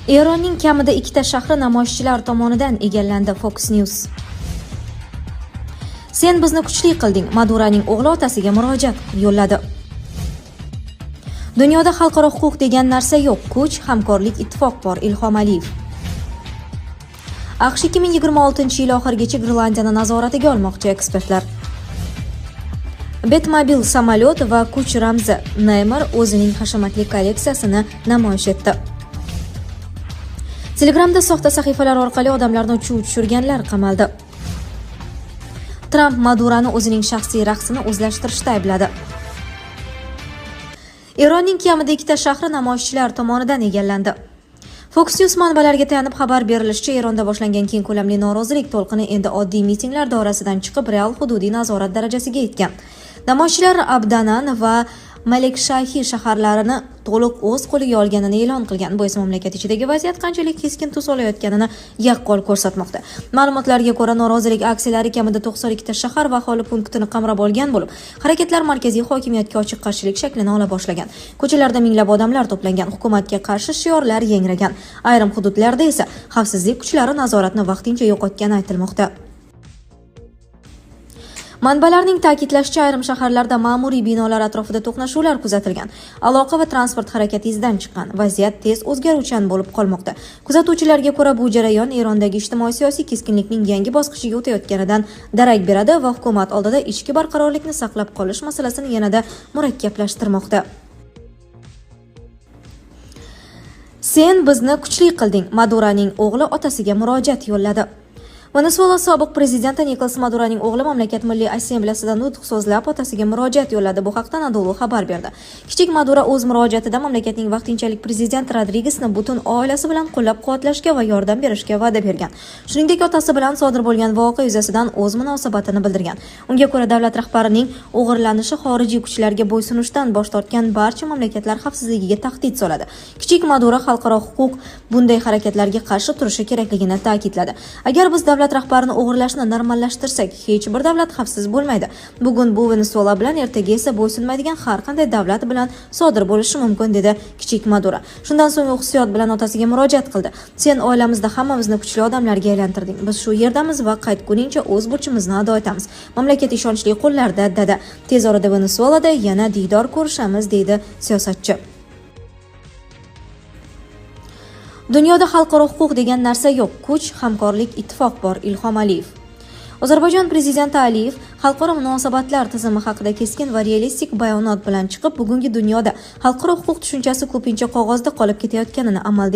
Eronning kamida 2 shahri namoyishchilar tomonidan egallandi. Fox News. Sen bizni kuchli qilding. Maduraning o'g'li otasiga murojaat yo'lladi. Dunyoda xalqaro huquq degan narsa yo'q. Kuch, hamkorlik, ittifoq bor. Ilhom Aliyev. AQSh 2026-yil oxirigacha Grenlandiyani nazoratiga olmoqchi ekspertlar. Betmobil samolyot va kuch ramzi. Neymar o'zining hashamatli kolleksiyasini namoyish etdi. Telegramda soxta sahifalar orqali odamlarni chuv tushirganlar qamaldi. Tramp Madurani o'zining shaxsiy raqsini o'zlashtirishda aybladi. Eronning kamida 2 shahri namoyishchilar tomonidan egallandi. Fox News manbalariga tayanib xabar berilishicha, Eronda boshlangan keng ko'lamli norozilik to'lqini endi oddiy mitinglar doirasidan chiqib, real hududiy nazorat darajasiga yetgan. Namoyishchilar Abdanan va Malekshahi shaharlarini to'liq o'z qo'liga olganini e'lon qilgan. Bu esa mamlakat ichidagi vaziyat qanchalik keskin tus olayotganini yaqqol ko'rsatmoqda. Ma'lumotlarga ko'ra, norozilik aksiyalari kamida 92 shahar va aholi punktini qamrab olgan bo'lib, harakatlar markaziy hokimiyatga ochiq qarshilik shaklini ola boshlagan. Ko'chalarda minglab odamlar to'plangan, hukumatga qarshi shiorlar yangragan. Ayrim hududlarda esa xavfsizlik kuchlari nazoratni vaqtincha yo'qotgani aytilmoqda. Manbalarning ta'kidlashicha, ayrim shaharlarda ma'muriy binolar atrofida to'qnashuvlar kuzatilgan. Aloqa va transport harakati izdan chiqqan. Vaziyat tez o'zgaruvchan bo'lib qolmoqda. Kuzatuvchilarga ko'ra, bu jarayon Erondagi ijtimoiy-siyosiy keskinlikning yangi bosqichiga o'tayotganidan darak beradi va hukumat oldida ichki barqarorlikni saqlab qolish masalasini yanada murakkablashtirmoqda. Sen bizni kuchli qilding. Maduraning o'g'li otasiga murojaat yo'lladi. Venesuela sobiq prezidenti Nikolas Maduraning o'g'li mamlakat Milliy Assambleyasida nutq so'zlab otasiga murojaat yo'lladi. Bu haqda Anadolu xabar berdi. Kichik Madura o'z murojaatida mamlakatning vaqtinchalik prezidenti Rodrigesni butun oilasi bilan qo'llab-quvvatlashga va yordam berishga va'da bergan. Shuningdek, otasi bilan sodir bo'lgan voqea yuzasidan o'z munosabatini bildirgan. Unga ko'ra, davlat rahbarining o'g'irlanishi xorijiy kuchlarga bo'ysunishdan bosh tortgan barcha mamlakatlar xavfsizligiga tahdid soladi. Kichik Madura xalqaro huquq bunday harakatlarga qarshi turishi kerakligini ta'kidladi. Agar biz davlat rahbarini o'g'irlashni normallashtirsak, hech bir davlat xavfsiz bo'lmaydi. Bugun bu Venesuela bilan, ertaga esa bo'ysunmaydigan har qanday davlat bilan sodir bo'lishi mumkin, dedi kichik Madura. Shundan so'ng u hissiyot bilan otasiga murojaat qildi. Sen oilamizda hammamizni kuchli odamlarga aylantirding. Biz shu yerdamiz va qaytguningcha o'z burchimizni ado etamiz. Mamlakat ishonchli qo'llarda, dada. Tez orada Venesuelada yana diydor ko'rishamiz, deydi siyosatchi. Dunyoda xalqaro huquq degan narsa yo'q. Kuch, hamkorlik, ittifoq bor. Ilhom Aliyev. Ozarbayjon prezidenti Aliyev xalqaro munosabatlar tizimi haqida keskin va realistik bayonot bilan chiqib, bugungi dunyoda xalqaro huquq tushunchasi ko'pincha qog'ozda qolib ketayotganini, amalda